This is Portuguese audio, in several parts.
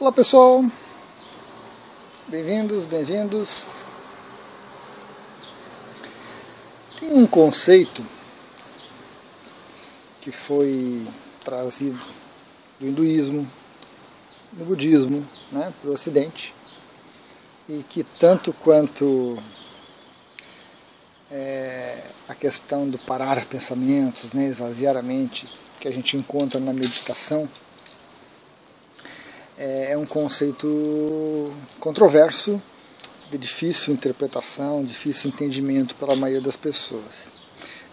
Olá pessoal, bem-vindos, bem-vindos. Tem um conceito que foi trazido do hinduísmo, do budismo, né, para o ocidente, e que tanto quanto a questão do parar pensamentos, né, esvaziar a mente, que a gente encontra na meditação, é um conceito controverso, de difícil interpretação, difícil entendimento pela maioria das pessoas.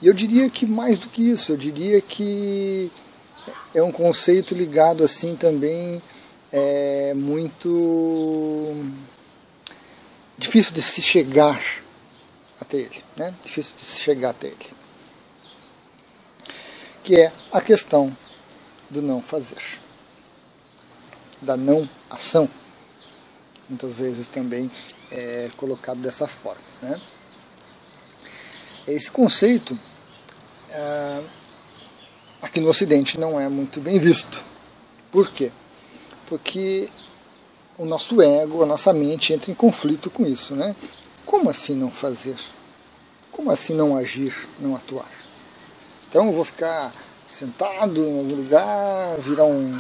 E eu diria que mais do que isso, eu diria que é um conceito ligado assim também, muito difícil de se chegar até ele, né? Difícil de se chegar até ele. Que é a questão do não fazer, da não ação, muitas vezes também é colocado dessa forma, né? Esse conceito aqui no Ocidente não é muito bem visto. Por quê? Porque o nosso ego, a nossa mente entra em conflito com isso, né? Como assim não fazer? Como assim não agir, não atuar? Então eu vou ficar sentado em algum lugar, virar um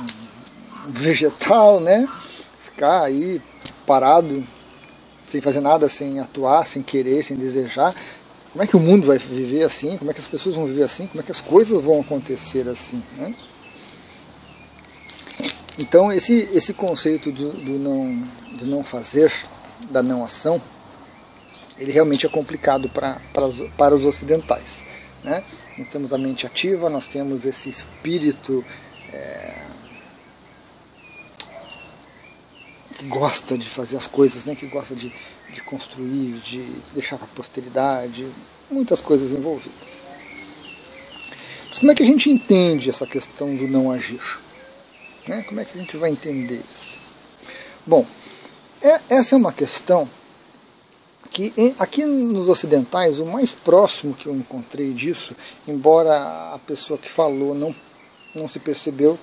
vegetal, né? Ficar aí parado, sem fazer nada, sem atuar, sem querer, sem desejar. Como é que o mundo vai viver assim? Como é que as pessoas vão viver assim? Como é que as coisas vão acontecer assim, né? Então esse conceito do não fazer, da não ação, ele realmente é complicado para os ocidentais, né? Nós temos a mente ativa, nós temos esse espírito que gosta de fazer as coisas, né? Que gosta de construir, de deixar para a posteridade, muitas coisas envolvidas. Mas como é que a gente entende essa questão do não agir? Né? Como é que a gente vai entender isso? Bom, essa é uma questão que aqui nos ocidentais, o mais próximo que eu encontrei disso, embora a pessoa que falou não se percebeu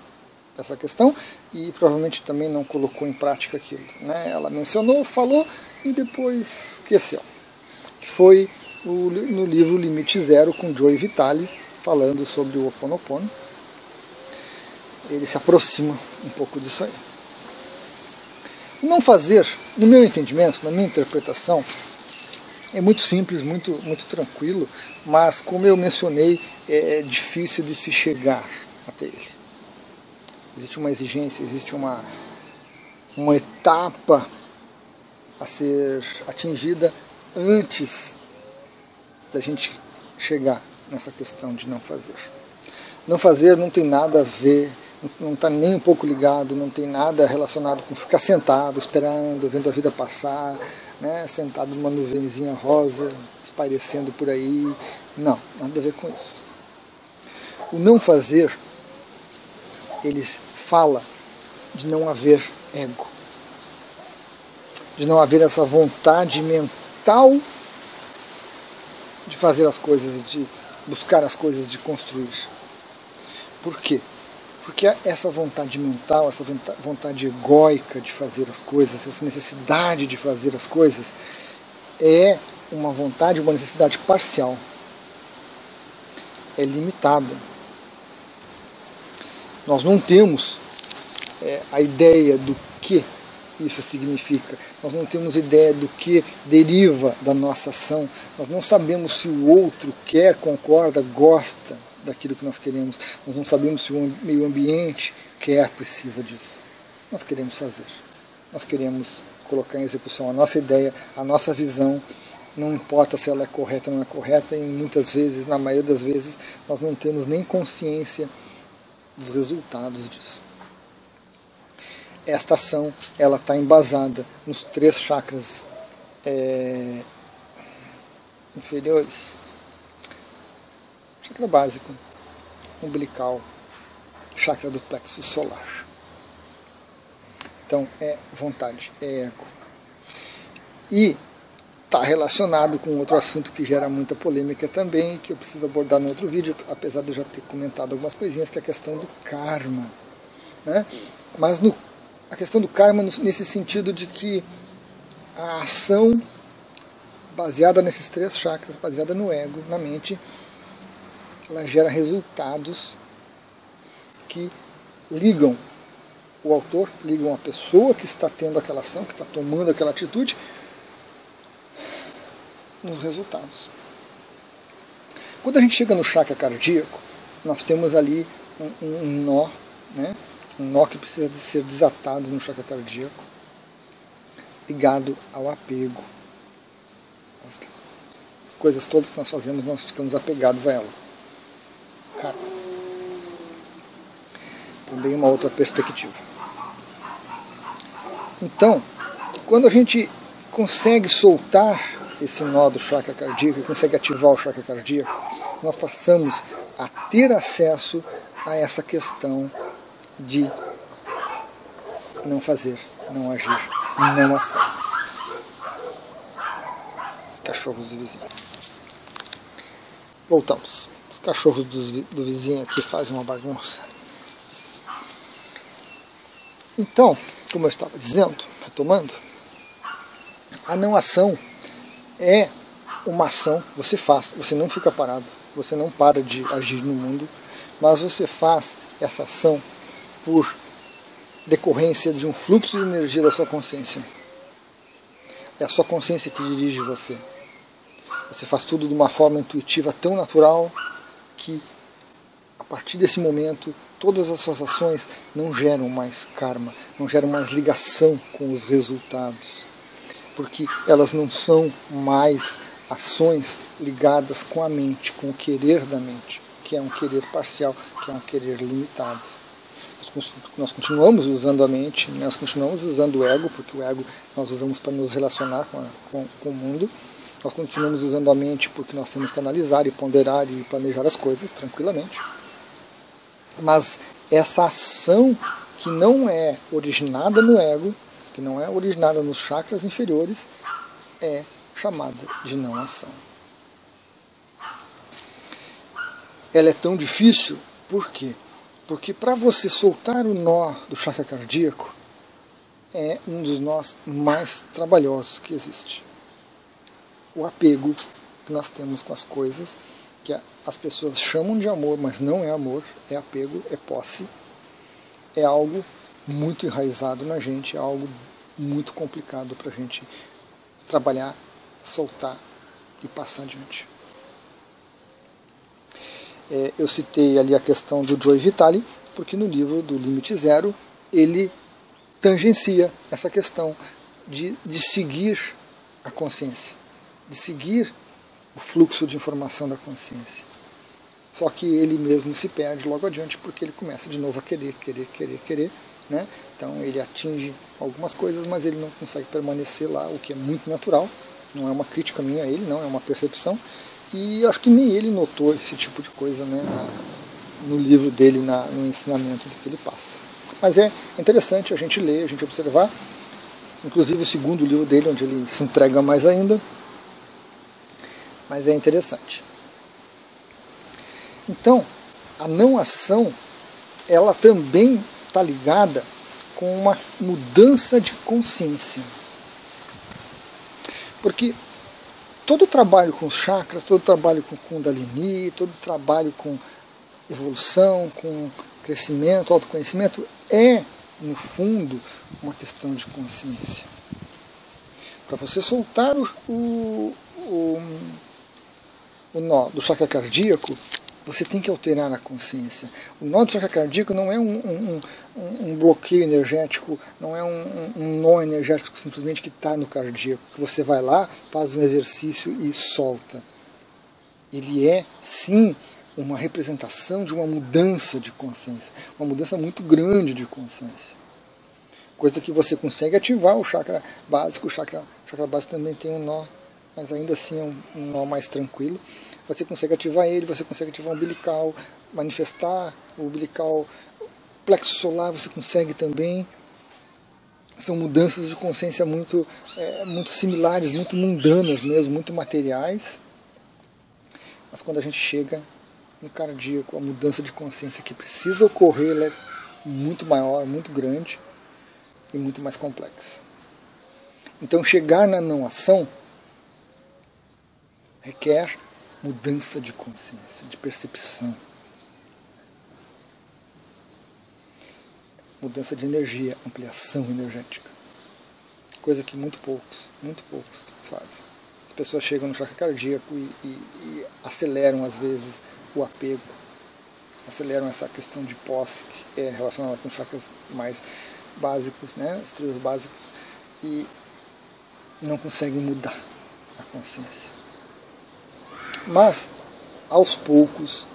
dessa questão e provavelmente também não colocou em prática aquilo, né? Ela mencionou, falou e depois esqueceu. Que foi no livro Limite Zero, com Joe Vitale, falando sobre o Ho Oponopono. Ele se aproxima um pouco disso aí. Não fazer, no meu entendimento, na minha interpretação, é muito simples, muito tranquilo, mas como eu mencionei, é difícil de se chegar até ele. Existe uma exigência, existe uma etapa a ser atingida antes da gente chegar nessa questão de não fazer. Não fazer não tem nada a ver, não está nem um pouco ligado, não tem nada relacionado com ficar sentado, esperando, vendo a vida passar, né, sentado numa nuvenzinha rosa, espairecendo por aí. Não, nada a ver com isso. O não fazer, ele fala de não haver ego, de não haver essa vontade mental de fazer as coisas, de buscar as coisas, de construir. Por quê? Porque essa vontade mental, essa vontade egóica de fazer as coisas, essa necessidade de fazer as coisas, é uma vontade, uma necessidade parcial. É limitada. Nós não temos a ideia do que isso significa. Nós não temos ideia do que deriva da nossa ação. Nós não sabemos se o outro quer, concorda, gosta daquilo que nós queremos. Nós não sabemos se o meio ambiente quer, precisa disso. Nós queremos fazer. Nós queremos colocar em execução a nossa ideia, a nossa visão. Não importa se ela é correta ou não é correta, e muitas vezes, na maioria das vezes, nós não temos nem consciência dos resultados disso. Esta ação, ela está embasada nos 3 chakras inferiores: chakra básico, umbilical, chakra do plexo solar. Então é vontade, é ego. E está relacionado com outro assunto que gera muita polêmica também, que eu preciso abordar no outro vídeo, apesar de eu já ter comentado algumas coisinhas, que é a questão do karma, né? Mas a questão do karma nesse sentido de que a ação baseada nesses 3 chakras, baseada no ego, na mente, ela gera resultados que ligam o autor, ligam a pessoa que está tendo aquela ação, que está tomando aquela atitude, nos resultados. Quando a gente chega no chakra cardíaco, nós temos ali um nó, né? Um nó que precisa de ser desatado no chakra cardíaco, ligado ao apego. As coisas todas que nós fazemos, nós ficamos apegados a ela. Cara, também uma outra perspectiva. Então, quando a gente consegue soltar esse nó do chakra cardíaco, consegue ativar o chakra cardíaco, nós passamos a ter acesso a essa questão de não fazer, não agir, não ação. Os cachorros do vizinho. Voltamos. Os cachorros do vizinho aqui fazem uma bagunça. Então, como eu estava dizendo, retomando, a não ação é uma ação, você faz, você não fica parado, você não para de agir no mundo, mas você faz essa ação por decorrência de um fluxo de energia da sua consciência. É a sua consciência que dirige você. Você faz tudo de uma forma intuitiva tão natural que, a partir desse momento, todas as suas ações não geram mais karma, não geram mais ligação com os resultados, porque elas não são mais ações ligadas com a mente, com o querer da mente, que é um querer parcial, que é um querer limitado. Nós continuamos usando a mente, nós continuamos usando o ego, porque o ego nós usamos para nos relacionar com o mundo. Nós continuamos usando a mente porque nós temos que analisar e ponderar e planejar as coisas tranquilamente. Mas essa ação que não é originada no ego, que não é originada nos chakras inferiores, é chamada de não ação. Ela é tão difícil, por quê? Porque para você soltar o nó do chakra cardíaco, é um dos nós mais trabalhosos que existe. O apego que nós temos com as coisas, que as pessoas chamam de amor, mas não é amor, é apego, é posse, é algo muito enraizado na gente, é algo muito complicado para a gente trabalhar, soltar e passar adiante. Eu citei ali a questão do Joe Vitale, porque no livro do Limite Zero ele tangencia essa questão de seguir a consciência, de seguir o fluxo de informação da consciência. Só que ele mesmo se perde logo adiante, porque ele começa de novo a querer, né? Então ele atinge algumas coisas, mas ele não consegue permanecer lá, o que é muito natural. Não é uma crítica minha a ele, não, é uma percepção. E acho que nem ele notou esse tipo de coisa, né, no livro dele, no ensinamento que ele passa. Mas é interessante a gente ler, a gente observar, inclusive o segundo livro dele, onde ele se entrega mais ainda. Mas é interessante. Então, a não ação, ela também está ligada com uma mudança de consciência. Porque todo o trabalho com chakras, todo o trabalho com Kundalini, todo o trabalho com evolução, com crescimento, autoconhecimento, é, no fundo, uma questão de consciência. Para você soltar o nó do chakra cardíaco, você tem que alterar a consciência. O nó do chakra cardíaco não é um bloqueio energético, não é um nó energético simplesmente que está no cardíaco, que você vai lá, faz um exercício e solta. Ele é, sim, uma representação de uma mudança de consciência, uma mudança muito grande de consciência. Coisa que você consegue ativar o chakra básico. O chakra básico também tem um nó, mas ainda assim é um nó mais tranquilo. Você consegue ativar ele, você consegue ativar o umbilical, manifestar o umbilical, plexo solar você consegue também. São mudanças de consciência muito similares, muito mundanas mesmo, muito materiais. Mas quando a gente chega no cardíaco, a mudança de consciência que precisa ocorrer, ela é muito maior, muito grande. e muito mais complexa. Então, chegar na não ação requer mudança de consciência, de percepção, mudança de energia, ampliação energética, coisa que muito poucos fazem. As pessoas chegam no chakra cardíaco e aceleram às vezes o apego, aceleram essa questão de posse, que é relacionada com os chakras mais básicos, né, os trios básicos, e não conseguem mudar a consciência. Mas, aos poucos,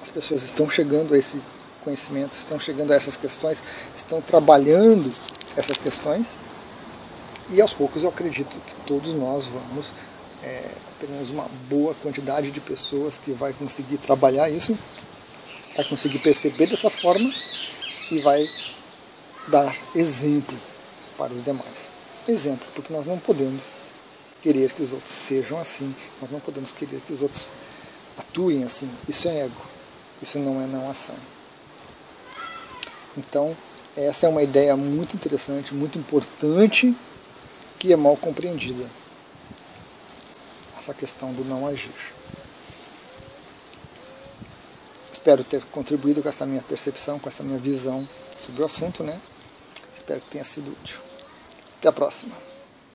as pessoas estão chegando a esse conhecimento, estão chegando a essas questões, estão trabalhando essas questões, e aos poucos eu acredito que todos nós vamos, teremos uma boa quantidade de pessoas que vai conseguir trabalhar isso, vai conseguir perceber dessa forma e vai dar exemplo para os demais. Exemplo, porque nós não podemos querer que os outros sejam assim, nós não podemos querer que os outros atuem assim. Isso é ego, isso não é não ação. Então, essa é uma ideia muito interessante, muito importante, que é mal compreendida. Essa questão do não agir. Espero ter contribuído com essa minha percepção, com essa minha visão sobre o assunto, né? Espero que tenha sido útil. Até a próxima.